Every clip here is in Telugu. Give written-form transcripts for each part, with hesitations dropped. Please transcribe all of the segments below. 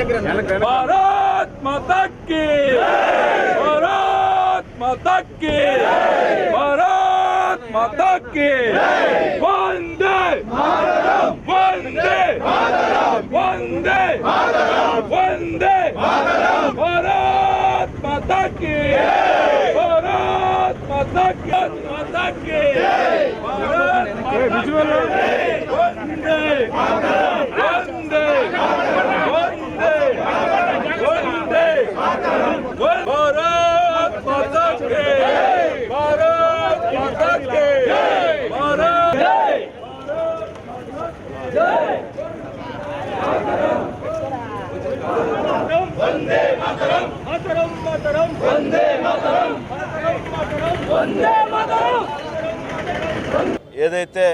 భారత్ మాతా కీ భారత్ మాతా కీ భారత్ మాతా కీ వందే మాతరం వందే మాతరం వందే మాతరం వందే మాతరం భారత్ మాతా కీ భారత్ మాతా కీ మాతా కీ భారత్ మాతా కీ వందే మాతరం వందే వందే వందే భారత్ మాతా కీ భారత్ మాతా కీ భారత్ జై వందే మాతరం మాతరం మాతరం వందే మాతరం మాతరం వందే మాతరం. ఏదైతే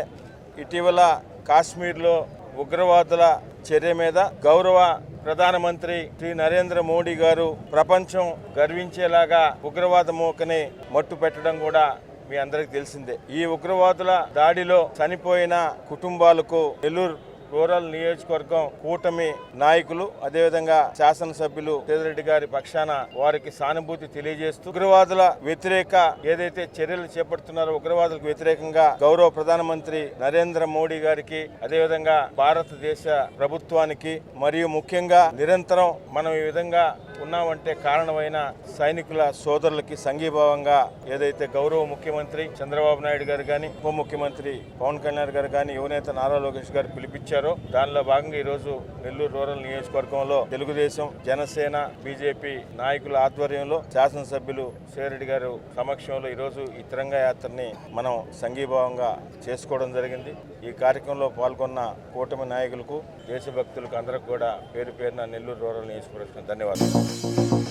ఇటీవల కాశ్మీర్లో ఉగ్రవాదుల చర్య మీద గౌరవ ప్రధానమంత్రి శ్రీ నరేంద్ర మోడీ గారు ప్రపంచం గర్వించేలాగా ఉగ్రవాద మూకని మట్టు పెట్టడం కూడా మీ అందరికి తెలిసిందే. ఈ ఉగ్రవాదుల దాడిలో చనిపోయిన కుటుంబాలకు నెల్లూరు రూరల్ నియోజకవర్గం కూటమి నాయకులు అదేవిధంగా శాసనసభ్యులు సేదిరెడ్డి గారి పక్షాన వారికి సానుభూతి తెలియజేస్తూ ఉగ్రవాదుల వ్యతిరేక ఏదైతే చర్యలు చేపడుతున్నారో ఉగ్రవాదులకు వ్యతిరేకంగా గౌరవ ప్రధానమంత్రి నరేంద్ర మోడీ గారికి అదేవిధంగా భారతదేశ ప్రభుత్వానికి మరియు ముఖ్యంగా నిరంతరం మనం ఈ విధంగా ఉన్నామంటే కారణమైన సైనికుల సోదరులకి సంఘీభావంగా ఏదైతే గౌరవ ముఖ్యమంత్రి చంద్రబాబు నాయుడు గారు కానీ ఉప ముఖ్యమంత్రి పవన్ కళ్యాణ్ గారు కానీ యువనేత నారా లోకేష్ గారు పిలిపించారో దానిలో భాగంగా ఈరోజు నెల్లూరు రూరల్ నియోజకవర్గంలో తెలుగుదేశం జనసేన బీజేపీ నాయకుల ఆధ్వర్యంలో శాసనసభ్యులు సేదిరెడ్డి గారు సమక్షంలో ఈరోజు ఈ తిరంగా యాత్రని మనం సంఘీభావంగా చేసుకోవడం జరిగింది. ఈ కార్యక్రమంలో పాల్గొన్న కూటమి నాయకులకు దేశభక్తులకు అందరికి కూడా పేరు పేరున నెల్లూరు రూరల్ నియోజకవర్గం ధన్యవాదాలు.